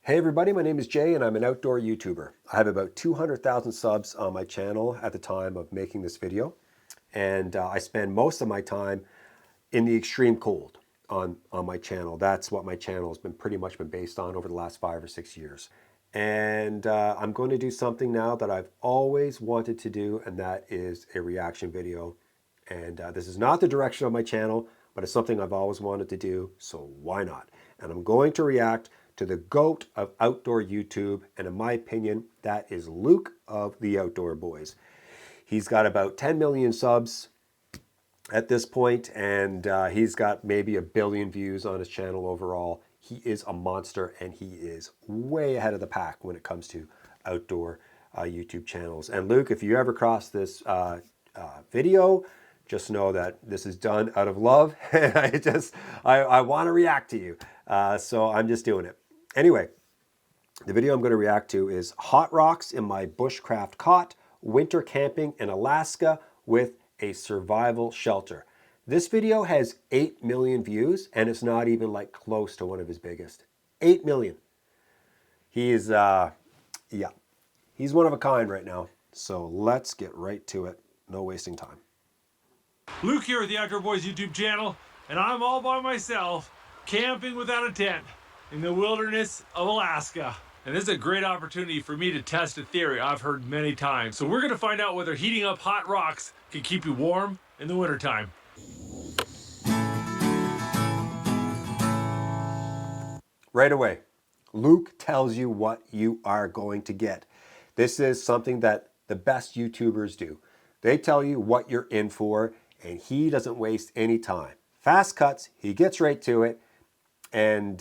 Hey everybody, my name is Jay and I'm an outdoor YouTuber. I have about 200,000 subs on my channel at the time of making this video. And I spend most of my time in the extreme cold on my channel. That's what my channel has been pretty much been based on over the last 5 or 6 years. And I'm going to do something now that I've always wanted to do, and that is a reaction video. And this is not the direction of my channel, but it's something I've always wanted to do, so why not? And I'm going to react to the GOAT of outdoor YouTube, and in my opinion, that is Luke of the Outdoor Boys. He's got about 10 million subs at this point, and he's got maybe 1 billion views on his channel overall. He is a monster, and he is way ahead of the pack when it comes to outdoor YouTube channels. And Luke, if you ever cross this video, just know that this is done out of love. I want to react to you, so I'm just doing it. Anyway, the video I'm going to react to is Hot Rocks in My Bushcraft Cot, Winter Camping in Alaska with a Survival Shelter. This video has 8 million views, and it's not even like close to one of his biggest. 8 million. He is, yeah, he's one of a kind right now. So let's get right to it. No wasting time. Luke here with the Outdoor Boys YouTube channel, and I'm all by myself, camping without a tent in the wilderness of Alaska. And this is a great opportunity for me to test a theory I've heard many times. So we're gonna find out whether heating up hot rocks can keep you warm in the wintertime. Right away, Luke tells you what you are going to get. This is something that the best YouTubers do. They tell you what you're in for, and he doesn't waste any time. Fast cuts, he gets right to it, and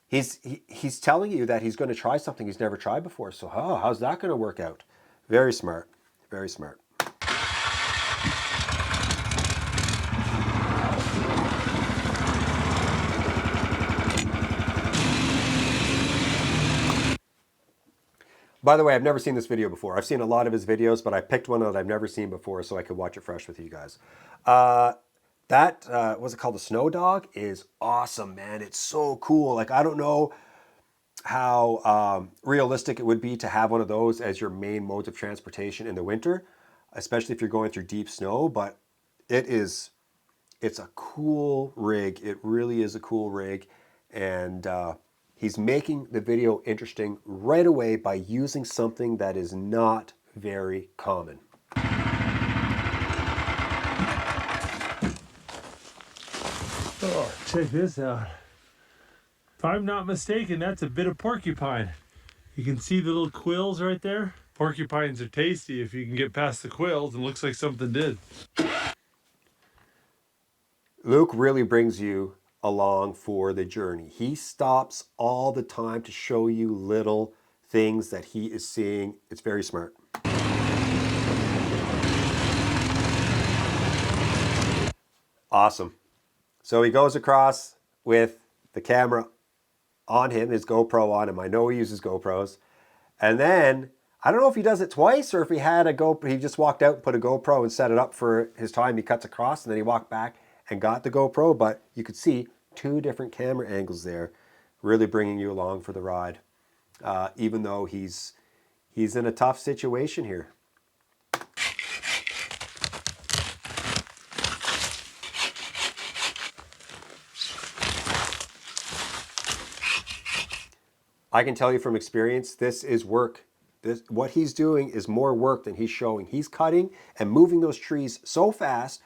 he's telling you that he's going to try something he's never tried before. So how's that going to work out? Very smart, very smart. By the way, I've never seen this video before. I've seen a lot of his videos, but I picked one that I've never seen before so I could watch it fresh with you guys. What's it called? The Snow Dog is awesome, man. It's so cool. Like, I don't know how realistic it would be to have one of those as your main modes of transportation in the winter, especially if you're going through deep snow, but it's a cool rig. It really is a cool rig. And he's making the video interesting right away by using something that is not very common. Oh, check this out. If I'm not mistaken, that's a bit of porcupine. You can see the little quills right there. Porcupines are tasty if you can get past the quills, and looks like something did. Luke really brings you along for the journey. He stops all the time to show you little things that he is seeing. It's very smart. Awesome. So he goes across with the camera on him, his GoPro on him. I know he uses GoPros. And then, I don't know if he does it twice or if he had a GoPro, he just walked out and put a GoPro and set it up for his time. He cuts across and then he walked back and got the GoPro, but you could see 2 different camera angles there, really bringing you along for the ride, even though he's in a tough situation here. I can tell you from experience, this is work. What he's doing is more work than he's showing. He's cutting and moving those trees so fast,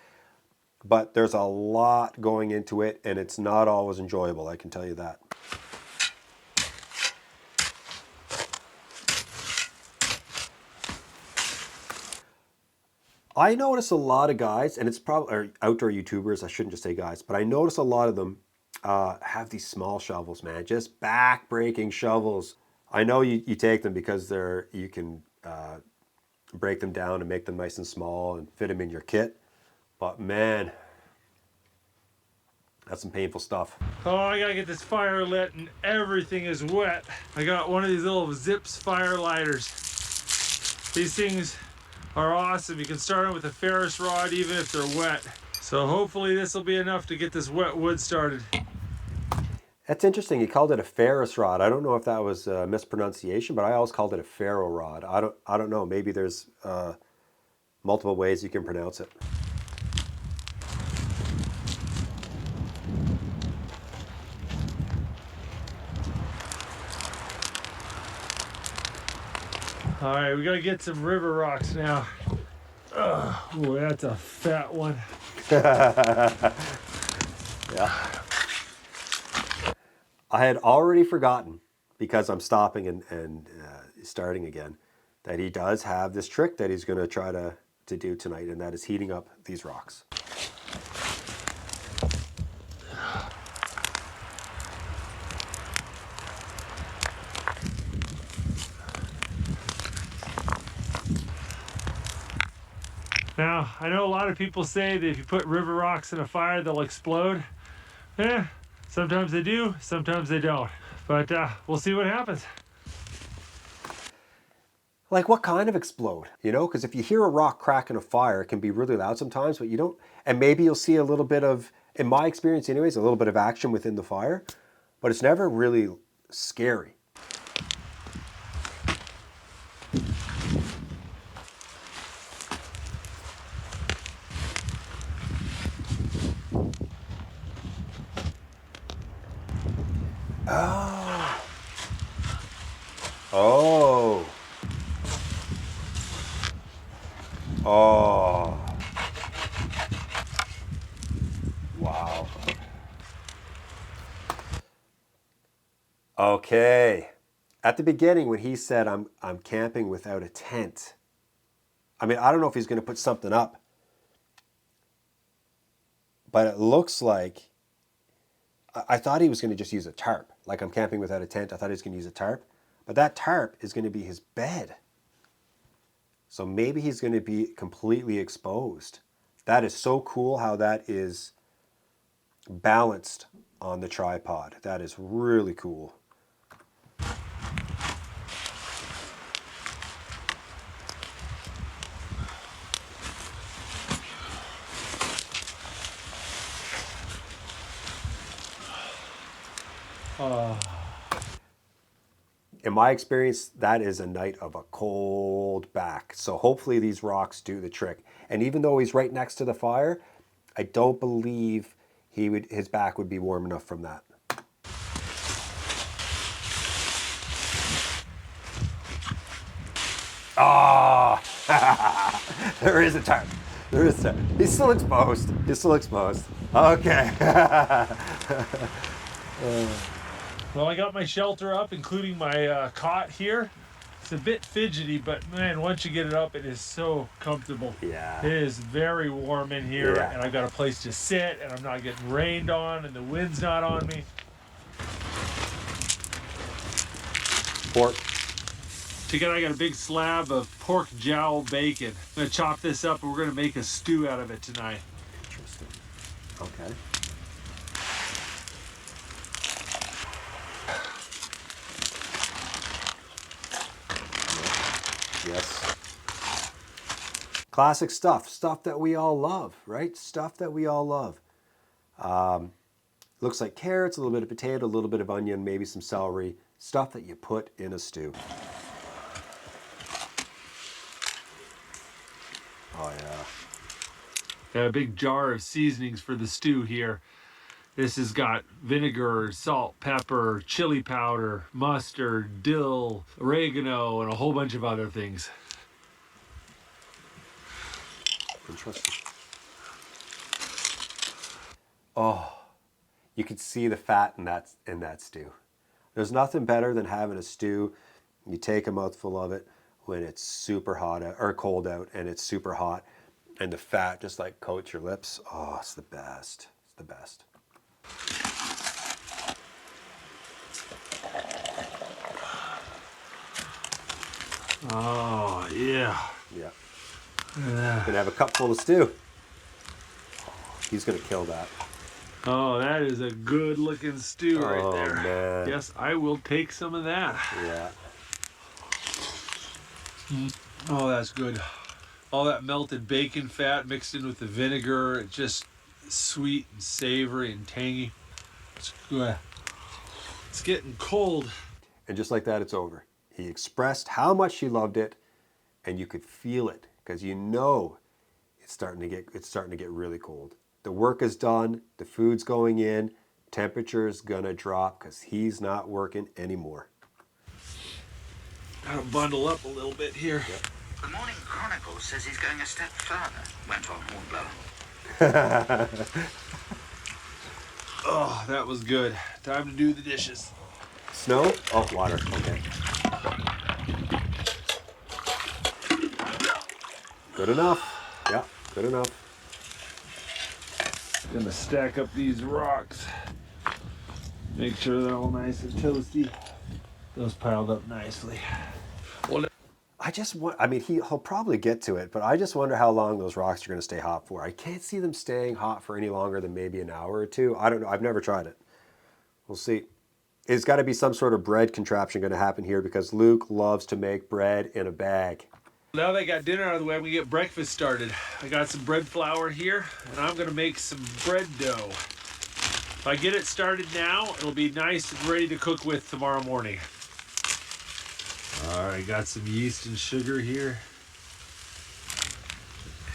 but there's a lot going into it, and it's not always enjoyable, I can tell you that. I notice a lot of guys, and it's probably or outdoor YouTubers, I shouldn't just say guys, but I notice a lot of them have these small shovels, man, just back-breaking shovels. I know you take them because you can break them down and make them nice and small and fit them in your kit, but man, that's some painful stuff. Oh, I gotta get this fire lit and everything is wet. I got one of these little Zips fire lighters. These things are awesome. You can start them with a Ferris rod even if they're wet. So hopefully this will be enough to get this wet wood started. That's interesting. He called it a Ferris rod. I don't know if that was a mispronunciation, but I always called it a ferro rod. I don't know. Maybe there's multiple ways you can pronounce it. All right, we gotta get some river rocks now. Oh, that's a fat one. Yeah. I had already forgotten, because I'm stopping and starting again, that he does have this trick that he's going to try to do tonight, and that is heating up these rocks. Now, I know a lot of people say that if you put river rocks in a fire, they'll explode. Sometimes they do, sometimes they don't. But we'll see what happens. Like, what kind of explode? You know, because if you hear a rock crack in a fire, it can be really loud sometimes, but you don't. And maybe you'll see a little bit of, in my experience anyways, a little bit of action within the fire, but it's never really scary. Oh. Oh. Oh. Wow. Okay. At the beginning when he said I'm camping without a tent. I mean, I don't know if he's going to put something up. But it looks like I thought he was going to just use a tarp. Like, I'm camping without a tent. I thought he was going to use a tarp. But that tarp is going to be his bed. So maybe he's going to be completely exposed. That is so cool how that is balanced on the tripod. That is really cool. In my experience, that is a night of a cold back. So hopefully these rocks do the trick. And even though he's right next to the fire, I don't believe his back would be warm enough from that. Ah, oh, there is a tarp. There is a tarp. He's still exposed. He's still exposed. Okay. Well, I got my shelter up, including my cot here. It's a bit fidgety, but man, once you get it up, it is so comfortable. Yeah. It is very warm in here, Yeah. and I've got a place to sit, and I'm not getting rained on, and the wind's not on me. Pork. Together, I got a big slab of pork jowl bacon. I'm gonna chop this up, and we're gonna make a stew out of it tonight. Interesting. Okay. Yes. Classic stuff. Stuff that we all love, right? Stuff that we all love. Looks like carrots, a little bit of potato, a little bit of onion, maybe some celery. Stuff that you put in a stew. Oh, yeah. Got a big jar of seasonings for the stew here. This has got vinegar, salt, pepper, chili powder, mustard, dill, oregano, and a whole bunch of other things. Interesting. Oh, you can see the fat in that stew. There's nothing better than having a stew. You take a mouthful of it when it's super hot out, or cold out, and it's super hot, and the fat just like coats your lips. Oh, it's the best. It's the best. Oh, yeah. Yeah. Gonna have a cup full of stew. He's gonna kill that. Oh, that is a good looking stew right there. Man. Yes, I will take some of that. Yeah. Oh, that's good. All that melted bacon fat mixed in with the vinegar. It's just sweet and savory and tangy. It's good. It's getting cold. And just like that, it's over. He expressed how much he loved it, and you could feel it because you know it's starting to get really cold. The work is done, the food's going in, temperature's gonna drop because he's not working anymore. Gotta bundle up a little bit here. Yep. The Morning Chronicle says he's going a step further, went on Hornblower. Oh, that was good. Time to do the dishes. Snow? Oh, water. Okay. Good enough. Yeah, good enough. Gonna stack up these rocks. Make sure they're all nice and toasty. Those piled up nicely. Well, I just want, I mean, he'll probably get to it, but I just wonder how long those rocks are going to stay hot for. I can't see them staying hot for any longer than maybe an hour or two. I don't know. I've never tried it. We'll see. There's got to be some sort of bread contraption going to happen here because Luke loves to make bread in a bag. now that I got dinner out of the way, I'm gonna get breakfast started. I got some bread flour here, and I'm gonna make some bread dough. If I get it started now, it'll be nice and ready to cook with tomorrow morning. All right, got some yeast and sugar here.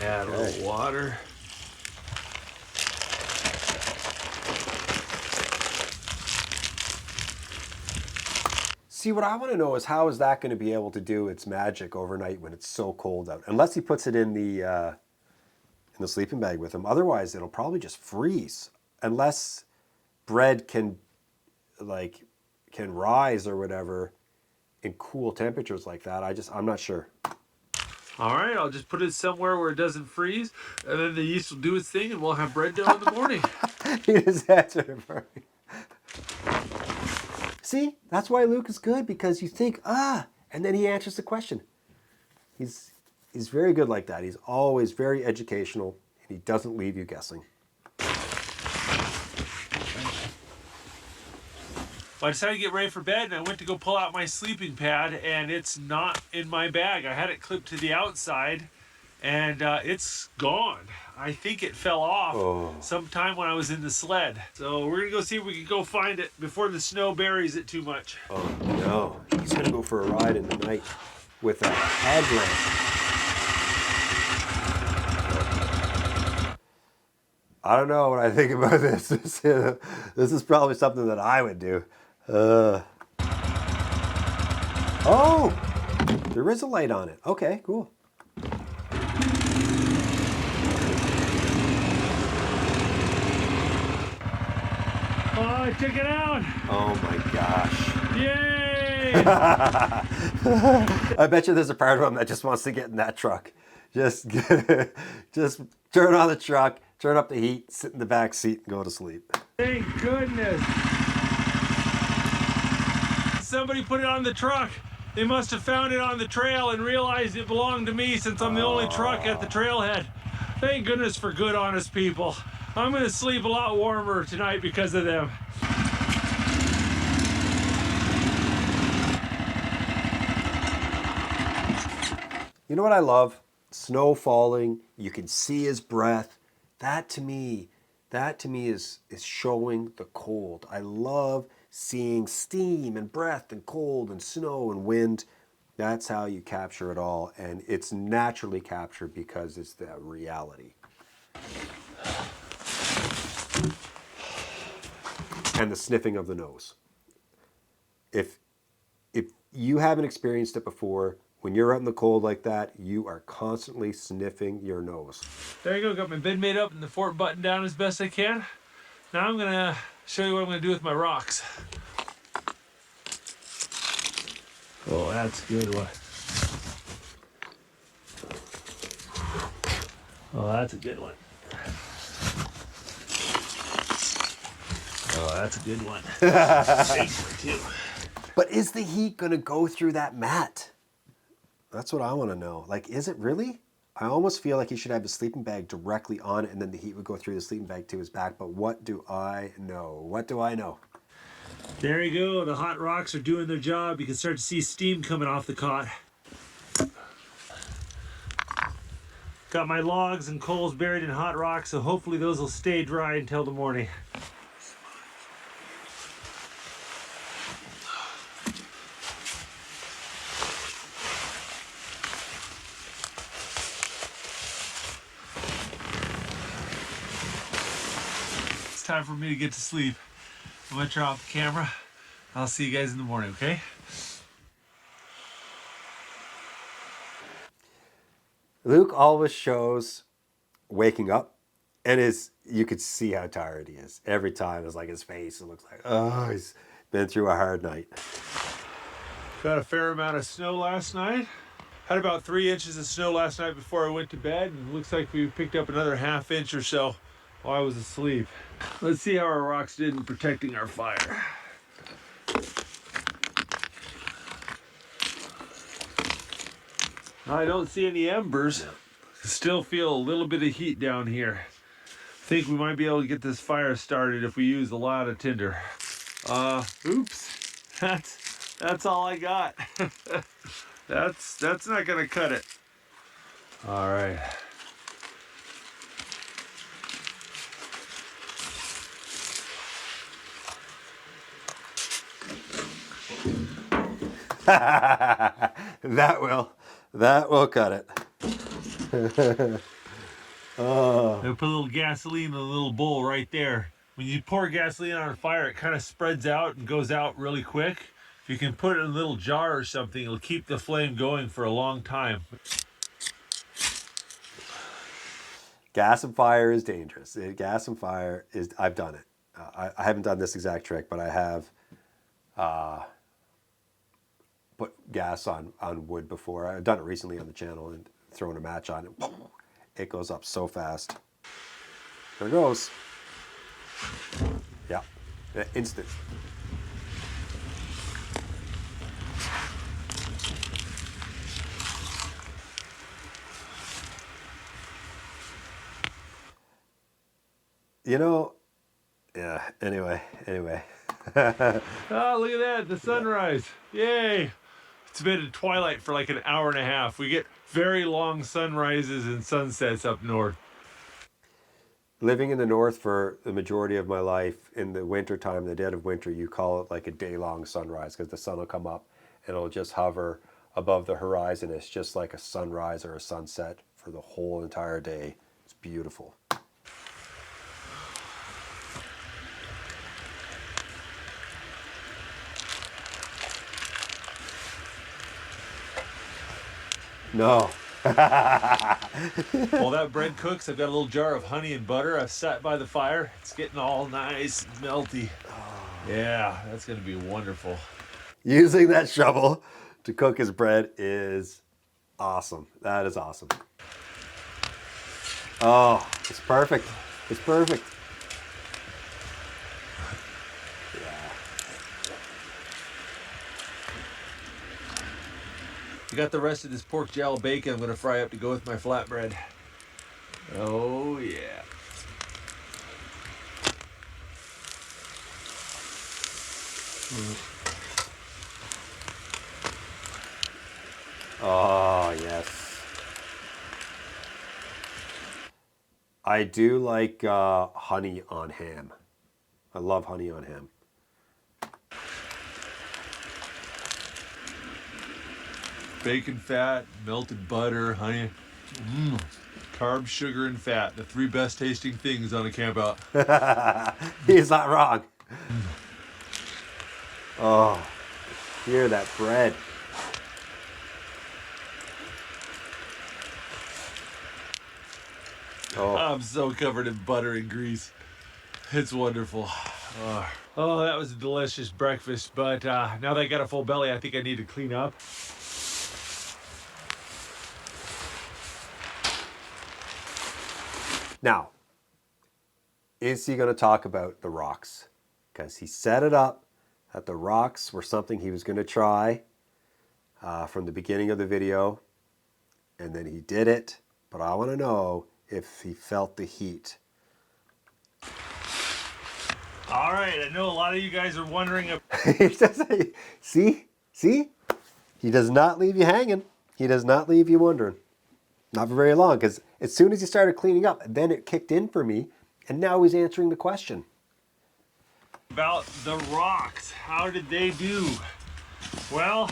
Add a little water. See, what I want to know is how is that going to be able to do its magic overnight when it's so cold out? Unless he puts it in the sleeping bag with him. Otherwise, it'll probably just freeze. Unless bread can rise or whatever in cool temperatures like that. I'm not sure. All right, I'll just put it somewhere where it doesn't freeze, and then the yeast will do its thing, and we'll have bread dough in the morning. He just answered it for me. See, that's why Luke is good, because you think, and then he answers the question. He's very good like that. He's always very educational, and he doesn't leave you guessing. Well, I decided to get ready for bed, and I went to go pull out my sleeping pad, and it's not in my bag. I had it clipped to the outside, and it's gone. I think it fell off sometime when I was in the sled. So we're gonna go see if we can go find it before the snow buries it too much. Oh no, he's gonna go for a ride in the night with a headlamp. I don't know what I think about this. This is probably something that I would do. Oh, there is a light on it. Okay, cool. Oh, I took it out! Oh my gosh. Yay! I bet you there's a part of him that just wants to get in that truck. Just turn on the truck, turn up the heat, sit in the back seat, and go to sleep. Thank goodness! Somebody put it on the truck. They must have found it on the trail and realized it belonged to me since I'm the only truck at the trailhead. Thank goodness for good, honest people. I'm gonna sleep a lot warmer tonight because of them. You know what I love? Snow falling, you can see his breath. That to me is showing the cold. I love seeing steam and breath and cold and snow and wind. That's how you capture it all, and it's naturally captured because it's the reality. And the sniffing of the nose. If you haven't experienced it before, when you're out in the cold like that, you are constantly sniffing your nose. There you go, got my bed made up and the fort buttoned down as best I can. Now I'm gonna show you what I'm gonna do with my rocks. Oh, that's a good one. Oh, that's a good one. Oh, that's a good one. Big one too. But is the heat gonna go through that mat? That's what I wanna know. Like, is it really? I almost feel like he should have his sleeping bag directly on it and then the heat would go through the sleeping bag to his back, but what do I know? What do I know? There you go, the hot rocks are doing their job. You can start to see steam coming off the cot. Got my logs and coals buried in hot rocks, so hopefully those will stay dry until the morning. time for me to get to sleep. I'm gonna turn off the camera. I'll see you guys in the morning, okay? Luke always shows waking up, and you could see how tired he is. Every time it's like his face, it looks like, oh, he's been through a hard night. Got a fair amount of snow last night. Had about 3 inches of snow last night before I went to bed, and it looks like we picked up another ½ inch or so while I was asleep. Let's see how our rocks did in protecting our fire. I don't see any embers. Still feel a little bit of heat down here. Think we might be able to get this fire started if we use a lot of tinder. Oops. That's all I got. That's not gonna cut it. All right. That will cut it. I put a little gasoline in a little bowl right there. When you pour gasoline on a fire, it kind of spreads out and goes out really quick. If you can put it in a little jar or something, it'll keep the flame going for a long time. Gas and fire is dangerous. Gas and fire is, I've done it. I haven't done this exact trick, but I have put gas on wood before. I've done it recently on the channel and thrown a match on it. It goes up so fast. There it goes. Yeah, instant. You know, yeah, anyway. Oh, look at that, the sunrise. Yay. It's been at twilight for like an hour and a half. We get very long sunrises and sunsets up north. Living in the north for the majority of my life, in the winter time, the dead of winter, you call it like a day-long sunrise because the sun will come up and it'll just hover above the horizon. It's just like a sunrise or a sunset for the whole entire day. It's beautiful. No. While that bread cooks, I've got a little jar of honey and butter. I've sat by the fire. It's getting all nice and melty. Yeah, that's going to be wonderful. Using that shovel to cook his bread is awesome. That is awesome. Oh, it's perfect. It's perfect. I got the rest of this pork jowl bacon I'm going to fry up to go with my flatbread. Oh, yeah. Oh, yes. I do like honey on ham. I love honey on ham. Bacon fat, melted butter, honey. Carbs, sugar, and fat. The 3 best tasting things on a camp out. He's not wrong. Oh, hear that bread. Oh. I'm so covered in butter and grease. It's wonderful. Oh, that was a delicious breakfast, but now that I got a full belly, I think I need to clean up. Now, is he going to talk about the rocks? Because he set it up that the rocks were something he was going to try from the beginning of the video, and then he did it. But I want to know if he felt the heat. All right, I know a lot of you guys are wondering. See? He does not leave you hanging. He does not leave you wondering. Not for very long, because as soon as he started cleaning up, then it kicked in for me, and now he's answering the question. About the rocks, how did they do? Well,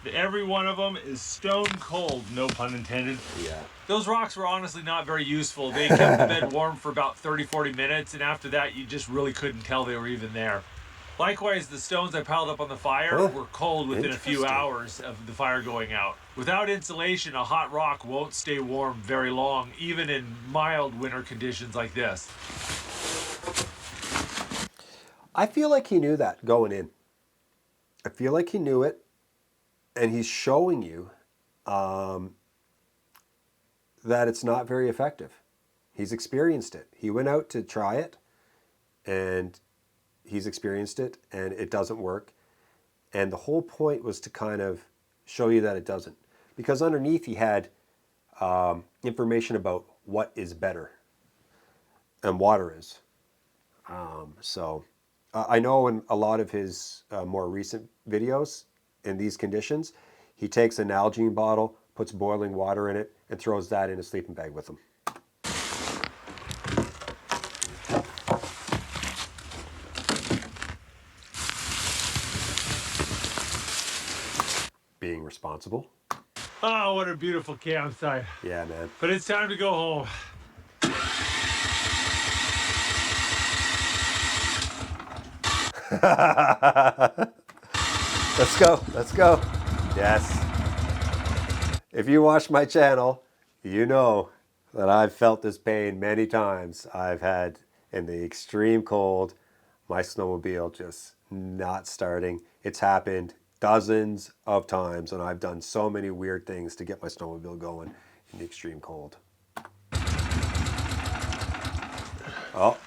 Every one of them is stone cold, no pun intended. Yeah. Those rocks were honestly not very useful. They kept the bed warm for about 30-40 minutes, and after that, you just really couldn't tell they were even there. Likewise, the stones I piled up on the fire were cold within a few Interesting. hours of the fire going out. Without insulation, a hot rock won't stay warm very long, even in mild winter conditions like this. I feel like he knew that going in. I feel like he knew it, and he's showing you that it's not very effective. He's experienced it. He went out to try it, and he's experienced it, and it doesn't work. And the whole point was to kind of show you that it doesn't. Because underneath he had information about what is better and water is. I know in a lot of his more recent videos in these conditions, he takes an Nalgene bottle, puts boiling water in it, and throws that in a sleeping bag with him. Being responsible. Oh, what a beautiful campsite. Yeah, man. But it's time to go home. Let's go. Let's go. Yes. If you watch my channel, you know that I've felt this pain many times. I've had in the extreme cold, my snowmobile just not starting. It's happened dozens of times, and I've done so many weird things to get my snowmobile going in the extreme cold. Oh.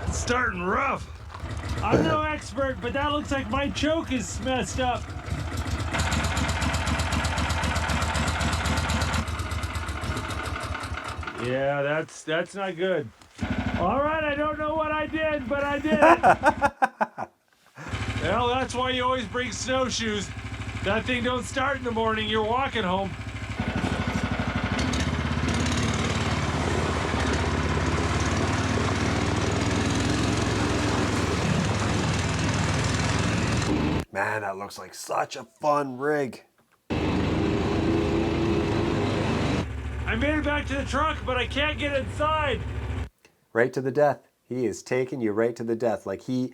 It's starting rough. I'm no expert, but that looks like my choke is messed up. Yeah, that's not good. All right, I don't know what I did, but I did it. Well, that's why you always bring snowshoes. That thing don't start in the morning, you're walking home. Man, that looks like such a fun rig. I made it back to the truck, but I can't get inside. Right to the death. He is taking you right to the death. Like he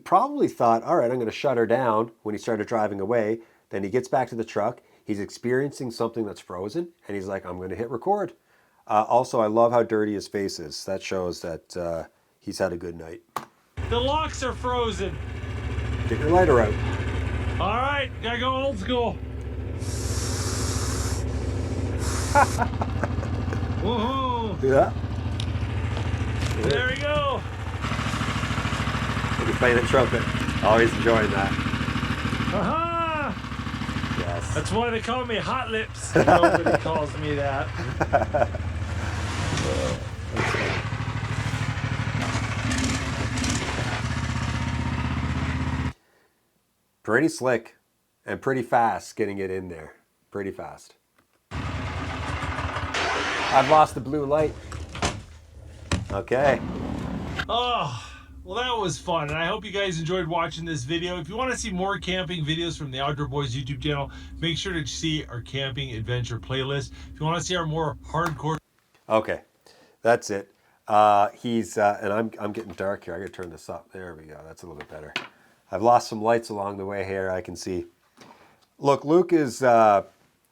probably thought, all right, I'm going to shut her down when he started driving away. Then he gets back to the truck. He's experiencing something that's frozen, and he's like, I'm going to hit record. Also, I love how dirty his face is. That shows that he's had a good night. The locks are frozen. Get your lighter out. All right, gotta go old school. Woohoo! Yeah. There we go. He's playing a trumpet. Always enjoying that. Aha! Yes. That's why they call me Hot Lips. Nobody calls me that. Pretty slick and pretty fast getting it in there. Pretty fast. I've lost the blue light. Okay. Oh, well, that was fun, and I hope you guys enjoyed watching this video. If you want to see more camping videos from the Outdoor Boys YouTube channel, make sure to see our camping adventure playlist. If you want to see our more hardcore... Okay, that's it. And I'm getting dark here. I gotta turn this up. There we go. That's a little bit better. I've lost some lights along the way here. I can see. Look, Luke is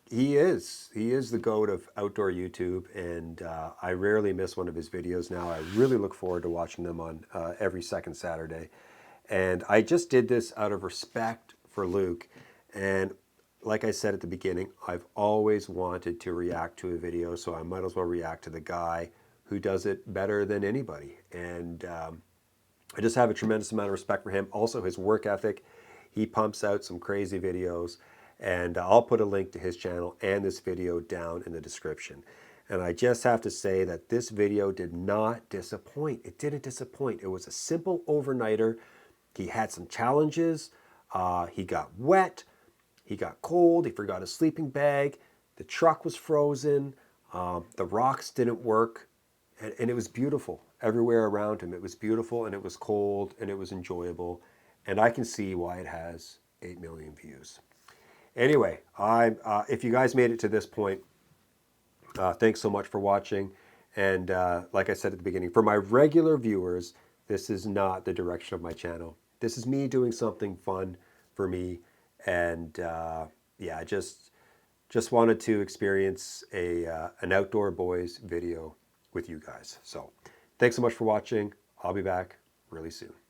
he is the GOAT of outdoor YouTube, and I rarely miss one of his videos now. I really look forward to watching them on every second Saturday. And I just did this out of respect for Luke. And like I said at the beginning, I've always wanted to react to a video, so I might as well react to the guy who does it better than anybody. And I just have a tremendous amount of respect for him. Also, his work ethic. He pumps out some crazy videos. And I'll put a link to his channel and this video down in the description. And I just have to say that this video did not disappoint. It didn't disappoint. It was a simple overnighter. He had some challenges. He got wet. He got cold. He forgot his sleeping bag. The truck was frozen. The rocks didn't work. And it was beautiful everywhere around him. It was beautiful, and it was cold, and it was enjoyable. and I can see why it has 8 million views. Anyway, if you guys made it to this point, thanks so much for watching. And like I said at the beginning, for my regular viewers, this is not the direction of my channel. This is me doing something fun for me. And yeah, I just wanted to experience an outdoor boys video with you guys. So thanks so much for watching. I'll be back really soon.